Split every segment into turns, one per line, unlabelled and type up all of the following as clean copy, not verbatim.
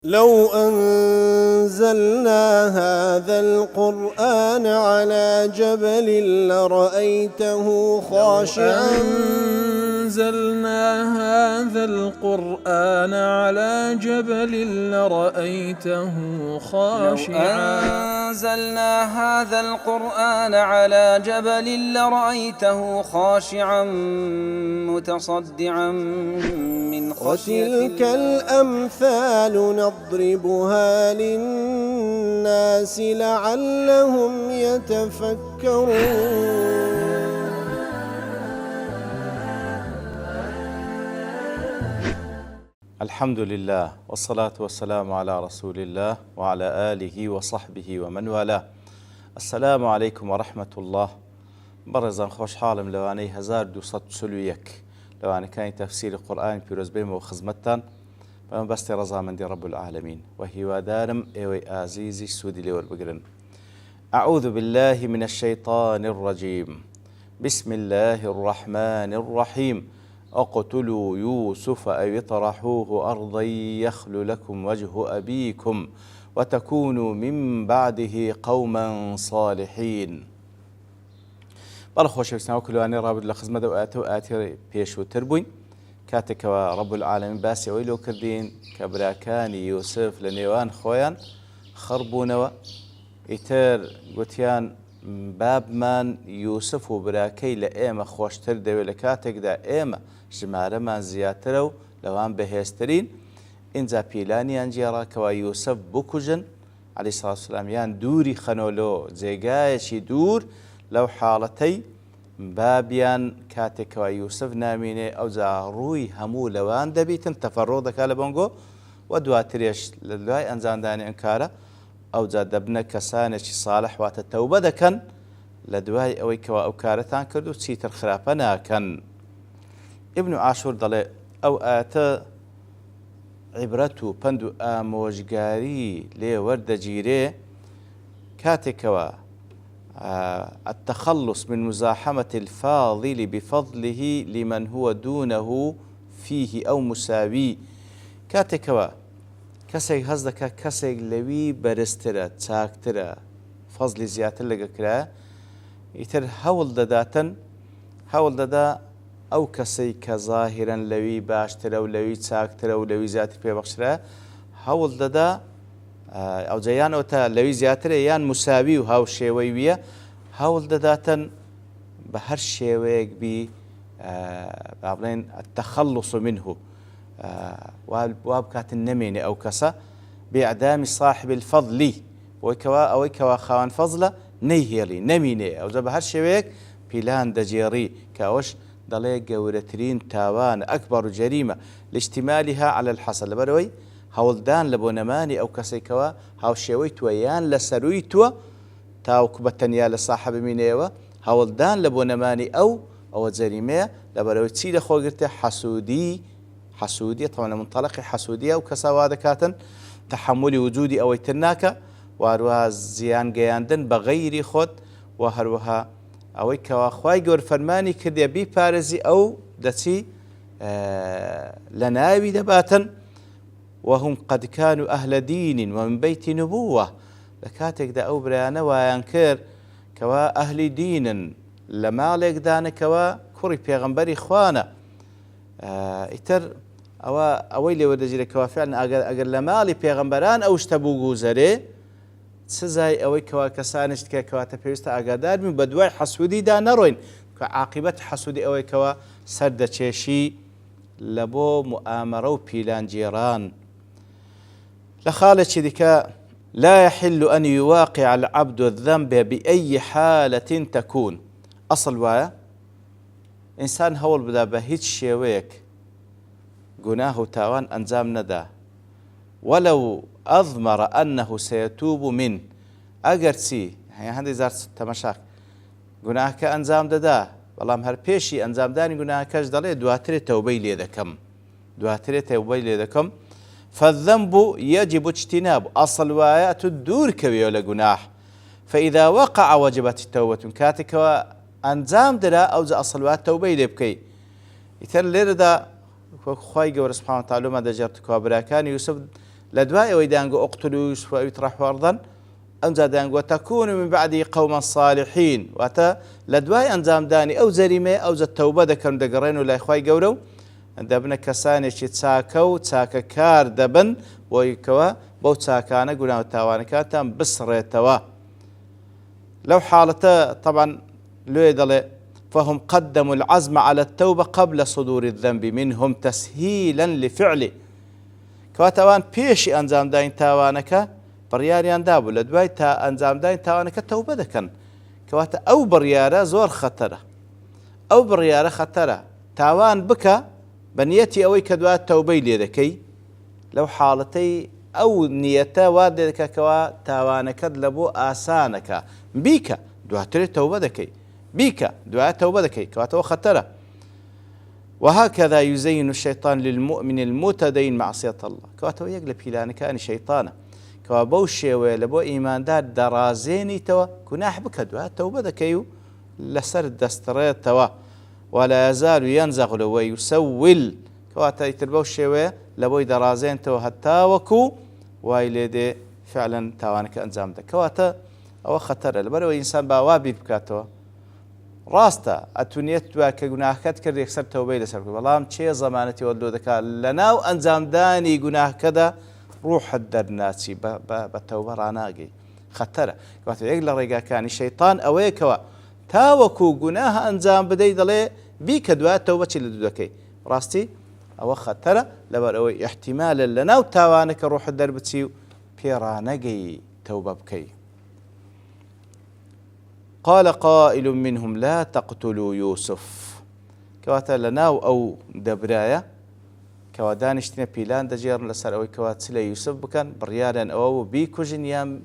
لو أنزلنا هذا القرآن على جبل لرأيته خاشعا
أنزلنا هذا القرآن على جبل لرأيته خاشعا
أنزلنا هذا القرآن على جبل لرأيته خاشعا متصدعا من خشية
وتلك الأمثال نضربها للناس لعلهم يتفكرون.
الحمد لله والصلاة والسلام على رسول الله وعلى آله وصحبه ومن والاه. السلام عليكم ورحمة الله. برزان خوش حالم لواني 1241 لواني كان تفسير القرآن في رزبيم وخزمتان بس رضامندی رب العالمين وهي ودارم ايوي عزيزي سودي لور بقرن. أعوذ بالله من الشيطان الرجيم. بسم الله الرحمن الرحيم. اقتلوا يوسف أو اطرحوه أرضا يخل لكم وجه أبيكم وتكونوا من بعده قوما صالحين. بەڵە خۆشەویستان کلوانی ڕابرد لە خزمەتە و ئاتی پێشووتر بووین کاتێکەوە ڕەب العالەمین باسی ئەوەی لۆ کردین کە براکانی یوسف لە نێوان خۆیان خڕبوونەوە ئیتر گوتیان بابمان یوسف و براکەی لە ئێمە خۆشتر دەوێت لە کاتێکدا ئێمە ژمارەمان زیاترە و لەوان بەهێزترین. ئینجا پیلانیان جێڕاکەوە یوسف بکوژن عەلەیهی سەڵاتو وەسەلام یان دووری خەنۆلۆ جێگایەکی دوور لەو حاڵەتەی بابیان کاتێکەوە یوسف نامینێ ئەوجا ڕووی هەموو لەوان دەبیتن تەفەڕۆ دەکا لە بەنگۆ و دواترێش لە دوای ئەنجامدانی ئەم کارە ئەوجا دەبنە کەسانێکی ساڵح واتە تەوبە دەکەن لە دوای ئەوەی کەوا ئەو کارەتان کرد و چیتر خراپە ناکەن. ئیبن عاشور دەڵێ ئەو ئاەتە عیبرەت و پند و ئامۆژگاری لێ وەردەگیرێ کاتێکەوە التخلص من مزاحمة الفاضل بفضله لمن هو دونه فيه أو مساوي. كاتكوا كسيك هزدك كسيك لوي برسترة تاكترة فضل زيادة لقكرا يتر هول داداتن هول دادا أو كسيك ظاهرا لوي باشترة ولوي تاكترة ولوي زيادة في بخشرة هول دادا ئەو جەیانەوە تا لەوی زیاترە یان مساوی و هاو شێوەی ویە هەوڵ دەداتن بە هەر شێوەیەک بی با بڵێن التەخەڵوس منه وا بکاتن نەمێنێ ئەو کەسە بإعدام صاحب الفضل ئەوەی کەوا خاوەن فەزلە نەیهێڵی نەمینێ ئەوجا بە هەر شێوەیەک پیلان دەجێڕی کە ئەوەش دەڵێ گەورەترین تاوان ئەکبەر و جەریمە لاجتماعها على الحەسەد لەبەرەوەی هەوڵدان لە بۆ نەمانی ئەو کەسێکەوە هاوشێوەی تووە یان لە سەرووی تووە تاوکو بە تەنیا لە ساحەب بینێەوە هەوڵدان لە بۆ نەمانی ئەوە جەریمەیە لەبەرەوەی چی لەخۆگرتە حەسوودی تەواو لە منتەڵەقی حەسوودیە و کەسا وا دەکاتن تەحەمولی وجودی ئەوەی تر ناکە واروها زیان گەیاندن بە غەیری خۆت و هەروەها ئەوەی کەوا خوای گەور فەرمانی کردێ بیپارێزی ئەو دەچی لە ناوی دەباتن وهم قد كانوا أهل دين ومن بيت نبوة. لكاتك دا أو بريانا ويان كير كوا أهل دين لما لك دانا كوا كوري بيغمبري خوانا اتر أويلي ودجري كوا فعلا أقر لما لي بيغمبران أو اشتبو جوزري سزاي أوي كوا كسانش كوا تبيستا أقدار من بدواي حسودي دا نروين كعاقبة حسودي أوي كوا سرد تشيشي لبو مؤامرة بيلان جيران لخالة شدكاء لا يحل أن يواقع العبد الذنب بأي حالة تكون. أصل وايا إنسان هول بدا بهيج شيويك قناه تاوان أنزام ندى ولو أضمر أنه سيتوب من أقرسي يعني هذه زارت تمشاك قناه كأنزام ددا والله مهر بيشي أنزام داني قناه كاش دالي دواتري توبي لي دكم فالذنب يجب اجتناب أصل وايات الدور كوي ولا جناح فإذا وقع وجبت التوبة كاتك وأنزام درا أو أصل وايات توبة لبكي يتر لردا خوای گەورە سبحانه وتعالى ما دەجێڕتکەوە براکانی یوسف لدواء ويدانغو اقتلوا يوسف ويطرحوا أرضا أنزادانغو وتكون من بعده قوما صالحين واتا لدواء أنزام داني أو زريمة أو زد توبة دكرم دقرين ولا إخواي قورو دبنا كساني تساكو تساكا كار دبن ويكوا بو تساكانا قلنا تاوانا كانتان بصريتوا لو حالته طبعا لو يدل فهم قدموا العزم على التوبة قبل صدور الذنب منهم تسهيلا لفعله كواتوان بيشي أنزام داين تاوانك برياريان دابو لدواي تا أنزام داين تاوانك توبة دكن كواتا أو بريارة زور خطرة أو بريارة خطرة تاوان بك بنيتي أوي كدوات توبي ليدكي لو حالتي أو نيتا وادك كوا تاوانك لبو آسانك بيك دواتري توبة دكي بيك دعاء توبة دكي كواتو خطرة وهكذا يزين الشيطان للمؤمن المتدين معصية الله كواتو يقلب هلاني كان شيطانا كوابوشي ولبو إيمان دار درازيني توا كناح بك دعاء توبة دكيو لسر دستريت توا ولا يزال ينزغ ويسول كواتا يتربوشي لبو درازين توا هتاوكو وايليدي فعلا تاوانك أنزام دك كواتا أو خطرة لبرو إنسان باوابي بكاتو راستا أتونيت واك جناحات كذا يكسر توبة لسرك والله شيء زمانتي ولدو ذكاء لنا وأنزام داني جناح كذا روح الدرناسي بالتوبة راناقي خطرة كواتو يقل رجع كان الشيطان أويكوا تاوكو جناح أنزام بدي ضلي بيك دواء توبة اللي ذكي راستي أو خطرة لبرو احتمال لنا وتوانك روح الدرب تسيو بيراناقي توبة بكي قال قائل منهم لا تقتلوا يوسف كواتا لناو أو دبرايا كوادانشتنا بيلان دجير لسر أوي كوات سلا يوسف بكان بريالا أو بيكو جنيام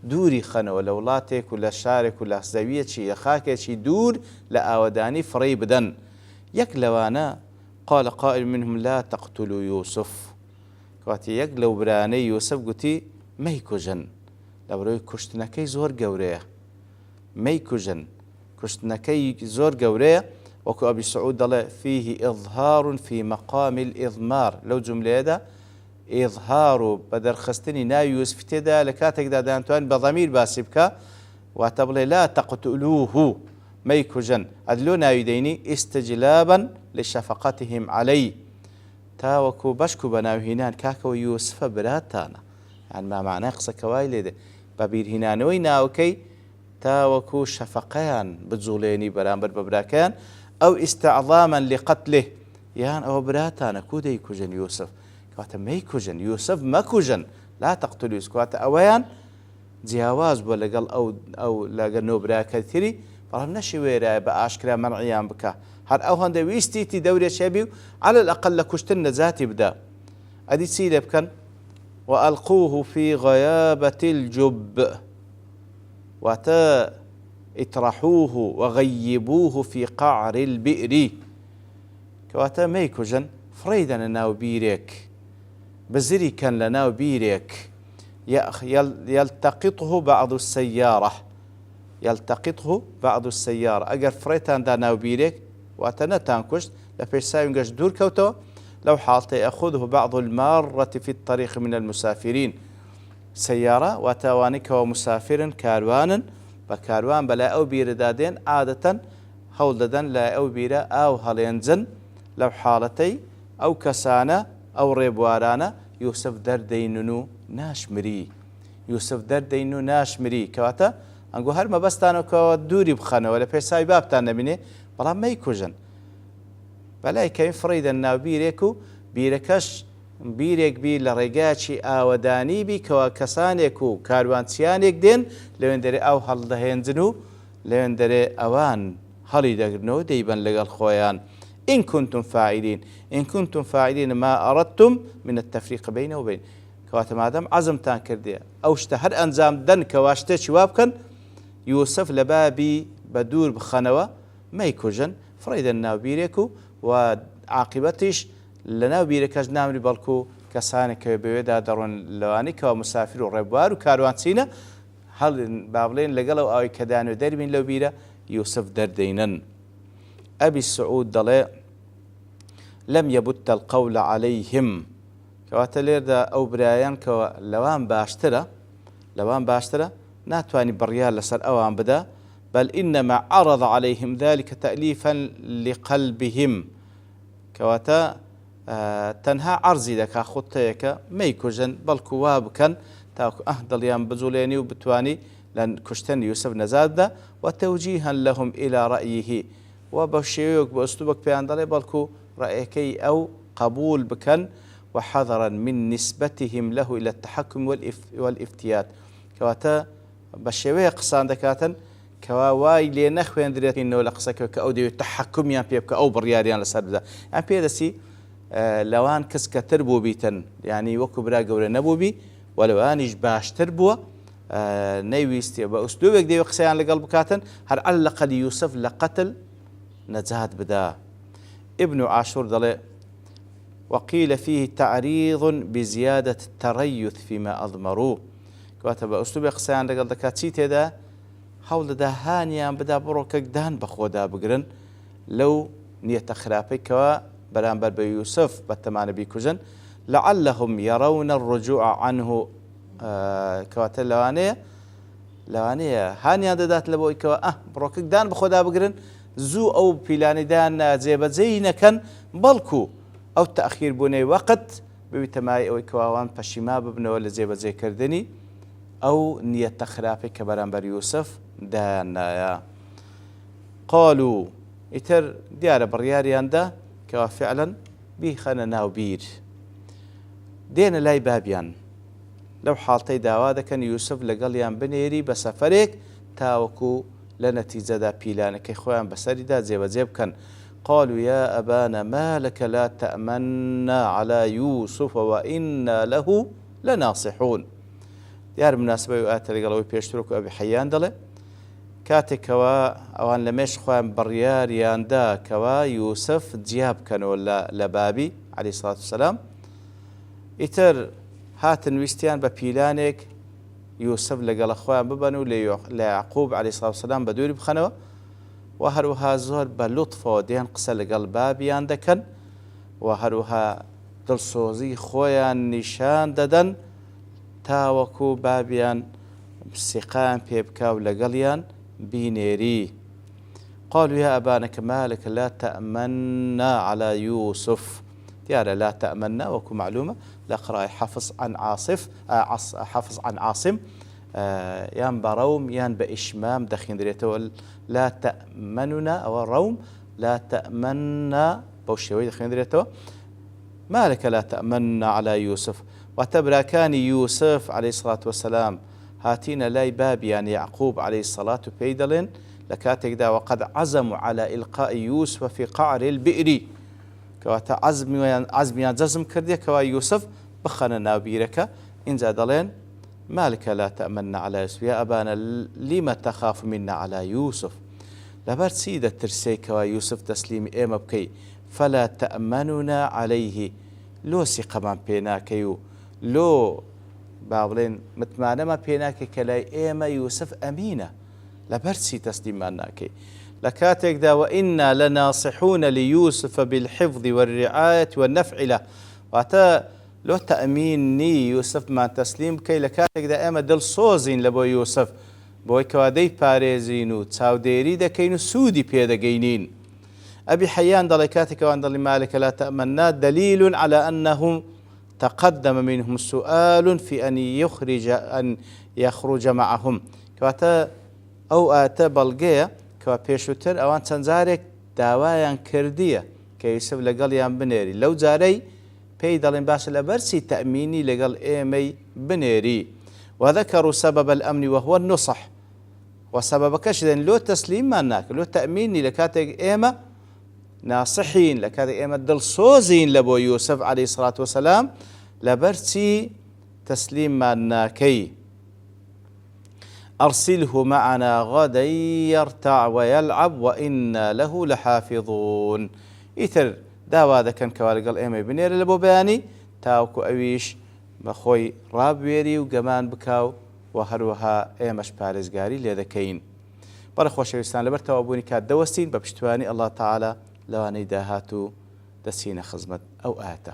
دوري خنا ولا ولاتك ولا شارك ولا زاوية شي خاكي شي دور لآوداني فري بدن يكلوانا قال قائل منهم لا تقتلوا يوسف كواتي يقلو براني يوسف قتي ميكو جن لبروي كشتنكي زور قوريه ميكوجن كشتنكي زور قوريه وكو أبي سعود دل فيه إظهار في مقام الإضمار لو جملة هذا إظهار بدر خستني نا يوسف تدا لكاتك دادانتوان بضمير باسبكا واتبلي لا تقتلوه ميكوجن أدلونا يديني استجلابا لشفقتهم عليه تاوكو بشكو بناو هنان كاكو يوسف براتانا يعني ما معنى قصة كوايلي بابير هنانوي ناوكي تاوكو شفقيان بتزوليني برامبر ببراكان أو استعظاما لقتله يعني أو براتانا كودي كوجن يوسف كواتا ميكوجن يوسف مكوجن لا تقتل يوسف كواتا أويان جياواز بولقل أو لاقنو براكا ثري برام نشي ويرا بأشكرا منعيان بكا هر أو هنده ويستيتي دوري شابيو على الأقل كشتن ذاتي بدا أدي سيدة بكن وألقوه في غيابة الجب واتا اطرحوه وغيبوه في قعر البئر كواتا ميكوجن فريدا ناو بيريك بزري كان لناو بيريك يلتقطه بعض السيارة أجر فريتان دا ناو بيريك واتنا تانكشت لبيسايون قش دور كوتو لو حالته يأخذه بعض المارة في الطريق من المسافرين سيارة وتوانك ومسافر كاروان بكاروان بلا أو بير دادين عادة هولدن لا أو بير أو هلينزن لو حالتي أو كسانة أو ريبوارانا يوسف دردينو ناشمري كواتا أنقو هر ما بستانو كوا دوري بخانة ولا بيساي بابتان مني بلا ما يكوجن بلا كيف فريدا ناو بيريكو بيركش بیرێک بی لە ڕێگاچی ئاوەدانی بی کەوا کەسانێک و کاروانچیانێک دێن لەوێن دەرێ ئەو هەڵدەهێنجن و لەوێن دەرێ ئەوان هەڵی دەگرنەوە دەیبەن لەگەڵ خۆیان إن كنتم فاعلين ما أردتم من التفريق بينه وبين كواتە مادەم عەزمتان کردێ ئەو شتە هەر ئەنجام دەن کەوا شتێکی وا بکەن یوسف لە بابی بە دوور بخەنەوە مەیکوژن فڕیدەن ناو بیرێک و عاقبەتیش لناو بیرەکەش نامری بەڵکو کەسانێک کە بەوێدا دەڕۆن لەوانی کەوا مسافر و ڕێبوار و کاروانچینە هەڵ با بڵێن لەگەڵ ئەو ئاوی کە دانوێ دەربین لەو بیرە یوسف دەردەینن ئەبی سعود دەڵێ لم يبت القول عليهم کەواتە لێردا ئەو برایان کەەوە لەوان باشترە ناتوانانی بڕیار لەسەر ئەوان بدە بل إنما عرض عليهم ذلك تأليفا لقلبهم كواتا تەنها عرضی دەکا خوتەیەکە مەیکوژن بەڵکو وا بکەن تاکو دڵیان بجوڵێنی و بتوانی لە کوشتن یوسف نەزاد بدە وتەوجیها لهم إلى رأيه و بە شێوەیەک بە ئوستوبێک پێیان دەڵێ بەڵکو ڕأیەکەی ئەو قبول بکەن وحذرا من نسبتهم له إلى التحكم والافتيات كواتا بە شێوەیە قسان دەکاتن کەوا وای لێ نەخوێندرێتینەوە لە قسەکە کە ئەو دەوێت تەحەکومیان پێ بکە ئەو بڕیاریان لەسەر بدە ئەم پێدەسی لەوان کەس کەتر بوو بیتن یعنی وەکو برا گەورە نەبووبی و لەوانیش باشتر بووە نەیویستێ بە ئوستوبێک دەوێت قسەیان لەگەڵ بکاتن هەر عەلەقەل یوسف لە قەتل نەجات بدا. ابن عاشور دەڵێ وقيل فيه تعريض بزيادة التريث فيما أضمروا كواتا بأسلوب قسەیان لەگەڵ دەکات چی تێدا هەوڵ دەدا هانیان بدا بڕۆکەکدان بەخۆدا بگرن لەو نیەتە خراپەیەکەوە بەرامبەر بە یوسف بەتەمانە بیکوژن لعلهم يرون الرجوع عنه کەواتە لەوانەیە هانیان دەدات لە بۆی کەوە بڕۆکەکدان بەخۆدا بگرن زوو ئەو پیلانیدان جێبەجێی نەکەن بەڵکو ئەو تەخیر بوونەی وەقت ببیتە مای ئەوەی کەواوان پەشیما ببنەوە لە جێبەجێکردنی ئەو نیەتە خراپەی کە بەرامبەر یوسف دایانایە. قالوا ئیتر دیارە بڕیاریاندا کەوا فعلا بیخەنە ناو بیر دێنە لای بابیان لەو حاڵتەی داوا دەکەن یوسف لەگەڵیان بنێری بە سەفەرێک تاوەکو لە نەتیجەدا پیلانەکەی خۆیان بەسەریدا جێبەجێ بکەن. قالوا يا أبانا ما لك لا تأمنا على يوسف وإنا له لناصحون. دیار مناسبەی ئاتە لەگەڵەوەی پێشترۆک و ئەبی حەیان دەڵێ کاتێکەوە ئەوان لە مێش خۆیان بڕیاریاندا کەوا یوسف جیا بکەنەوە لە بابی عەلەیهی سەڵات وسەلام ئیتر هاتن ویستیان بە پیلانێک یوسف لەگەڵە خۆیان ببەن و لە یعقوب عەلەیهی سەڵات وسەلام بە دووری بخەنەوە و هەروەها زۆر بە لوتفەوە دێن قسە لەگەڵ بابیان دەکەن و هەروەها دڵسۆزی خۆیان نیشان دەدەن تاوەکو بابیان سیقان پێ بکا و لەگەڵیان بینێری. قالوا يا أبانا ما لك لا تأمنا على يوسف دیارە لا تأمنا وەکو معلومە لە قراءة حافظ عن عاصم یان بە ڕەوم یان بە ئیشمام دەخێنرێتەوە لا تأمننا ئەوە ڕەوم لا تأمنا بەو شێوەی دەخێنرێتەوە ما لك لا تأمنا على يوسف وتبراكان يوسف عليه الصلاة والسلام هاتين لاي بابيان يعقوب عليه الصلاة بيدلن لكاتك دا وقد عزموا على إلقاء يوسف في قعر البئر كواتا عزميان جزم كردية كوا يوسف بخنا نابيرك إن زادلين ما لك لا تأمن على يوسف يا أبانا لما تخاف منا على يوسف لبرد سيدة ترسي كوا يوسف تسليم إيما بكي فلا تأمننا عليه لو سيقمان بيناكيو لو بابلين متمانما بيناكي كلاي إيما يوسف أمينة لبرسي تسليمان ناكي لكاتك دا وإنا لناصحون ليوسف بالحفظ والرعاية والنفع له واتا لو تأميني يوسف ما تسليم كي لكاتك دا إيما دل صوزين لبو يوسف بوي كوادي باريزينو تاوديري دا كينو سودي بيدا جينين. أبي حيان ضلكاتك وأن ضل مالك لا تأمنا دليل على أنه تقدم منهم سؤال في أن يخرج معهم كواتا أو آتا بلغية كوا بيشوتر أوان تنزارك داوايان كردية كي يوسف لقليان بنيري لو زاري بي دلين باس الأبرسي تأميني لقل إيمي بنيري وذكروا سبب الأمن وهو النصح وسبب كشدين لو تسليم ما ناك لو تأميني لكاتك إيما ناصحين لكاتك إيما دل صوزين لبو يوسف عليه الصلاة والسلام لبرسي تسليم ما ناكي أرسله معنا غدا يرتع ويلعب وإنا له لحافظون. إثر داوا ذا كان كوالقل إيمي بنير لبو بياني تاوكو أويش بخوي رابويري وقمان بكاو وهروها إيمش بارزقاري لذكين برخوا شويستان لبرتا وابوني كاد دوستين ببشتواني الله تعالى لواني داهاتو دسين خزمت أو آتا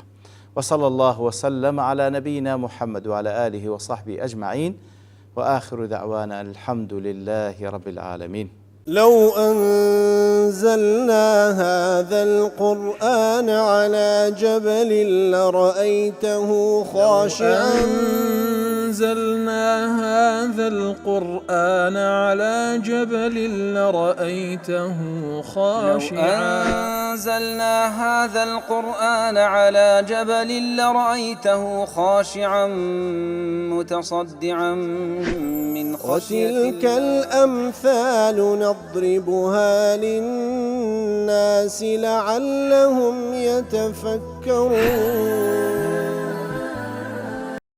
وصلى الله وسلم على نبينا محمد وعلى آله وصحبه أجمعين، وآخر دعوانا الحمد لله رب العالمين.
لو أنزلنا هذا القرآن على جبل لرأيته خاشعا
أنزلنا هذا القرآن على جبل لرأيته خاشعا
أنزلنا هذا القرآن على جبل لرأيته خاشعا متصدعا من خشية الله.
وتلك الأمثال نضربها للناس لعلهم يتفكرون.